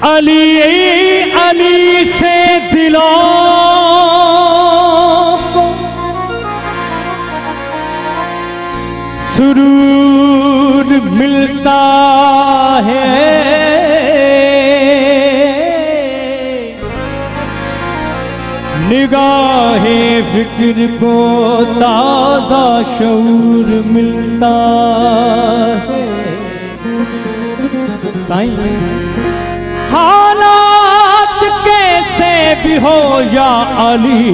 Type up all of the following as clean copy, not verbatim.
अली अली से दिलों को सुरूर मिलता है। निगाहे फिक्र को ताजा शऊर मिलता है। साईं हालात कैसे भी हो या अली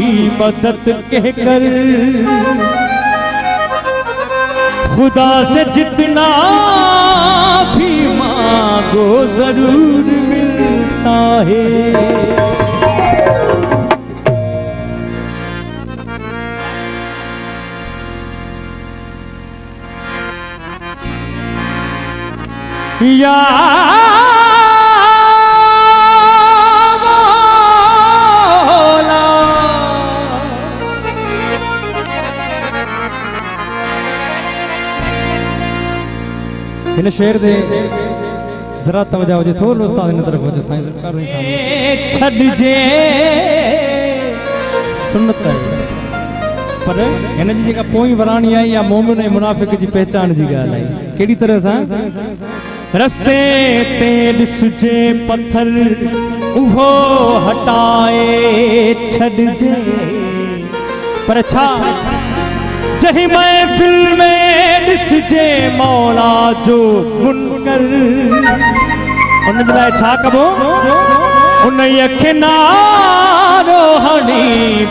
मदद कहकर खुदा से जितना भी मांगो जरूर मिलता है। या मौला इन शेर दे जरा तवज्जो जे थोड़ो उस्ताद इन तरफ हो साईं सरकार नहीं छड़ जे सुन्नत पर इन जी जेका पोई वराणी आई या मोमिन ऐं मुनाफिक जी पहचान जी ॻाल्हि आई केड़ी तरह सां रस्ते ते ॾिसजे पत्थर उहो हटाए छॾिजे पर छा जही महफिल में ॾिसजे मौला जो मुनकर उन जे लाइ छा कबो उन खे नारो हणी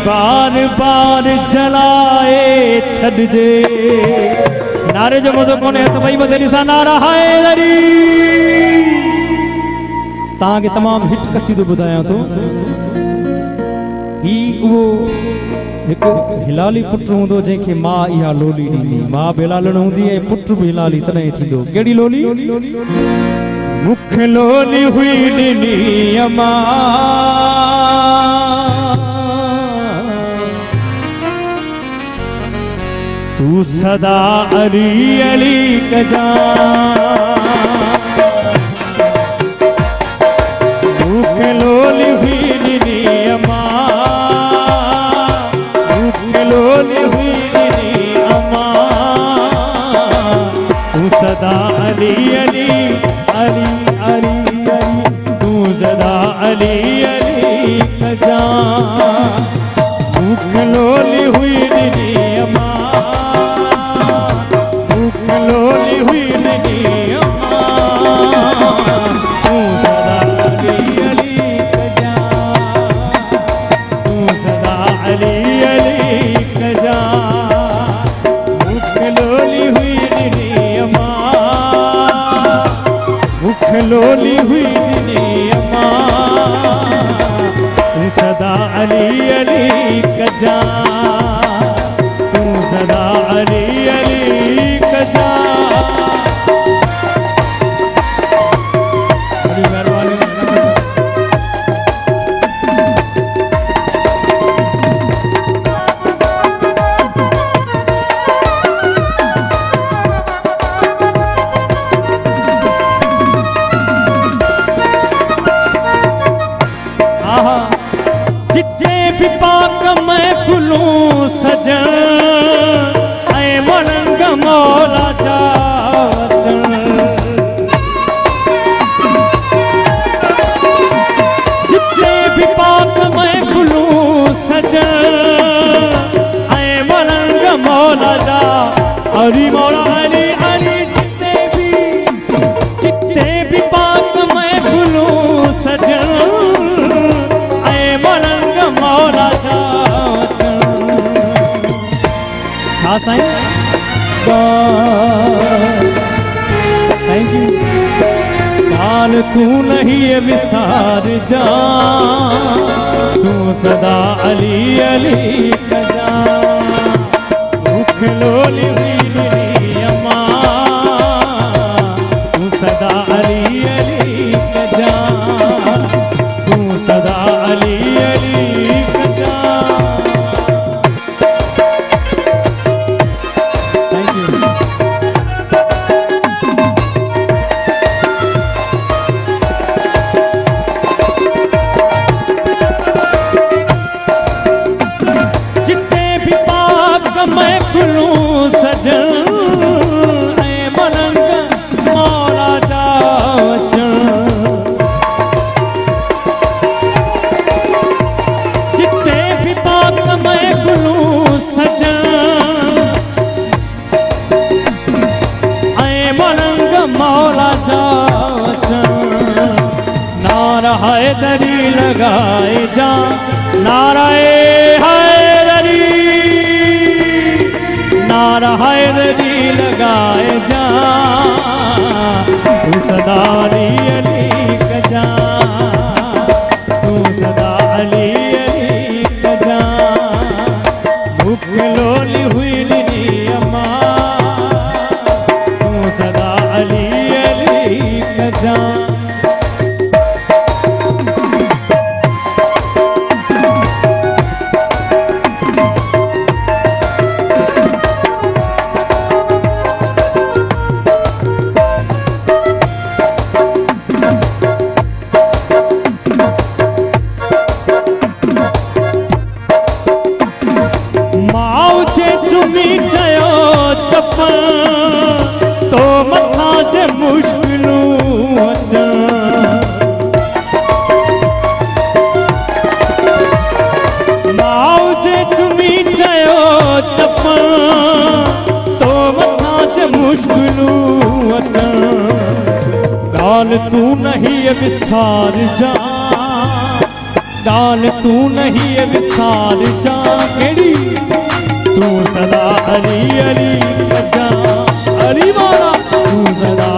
बार बार जलाए छॾिजे। नारे जो मज़ो कोन्हे त भई मदनी सा नारा हैदरी ताके तमाम हिट कसीदो बुधाया तो ही वो एक हिलाली पुट हुंदो जेके मां इहा लोली दी मां बेलालण हुंदी ए पुट भी हिलाली तने थींदो केड़ी लोली मुख लोली हुई नी अमा तू सदा अली अली कजा मुख लोली हुई नी अमा मुख लोली हुई नी अमा तू सदा अली अली अली अली अली तू सदा अली अली कजा मुख लोली हुई नी अमा लोली हुई नहीं अम्मा तू सदा अली अली कजा तू सदा अली अली कजा मुख लोली हुई नहीं अम्मा मुख लोली हुई नहीं अम्मा तू सदा अली अली कजा तू सदा अली अली कजा। जिते भी पाक महफिलूं सजन ऐं मलंग मौला जा वचन जिते भी पाक महफिलूं सजन ऐं मलंग मौला जा अली मौला अली अली जिते भी पाक महफिलूं सजन मौला जा साईं थैंक यू काल तू नहीं विसार जा तू सदा अली अली कजा मुख लोली हुई अम्मा तू सदा अली अली कजा तू सदा अली अली कजा। थैंक यू मौला जा नारा हैदरी लगाए जा नाराए हैदरी नारा हैदरी लगाए जा तू सदा अली अली कजा तू सदा अली अली कजा मुख लोली हुई नी अम्मा तू सदा अली अली कजा तू नहीं विसार जा दान तू नहीं विसार जा केड़ी तू सदा अली अली कजा अली वाला तू सदा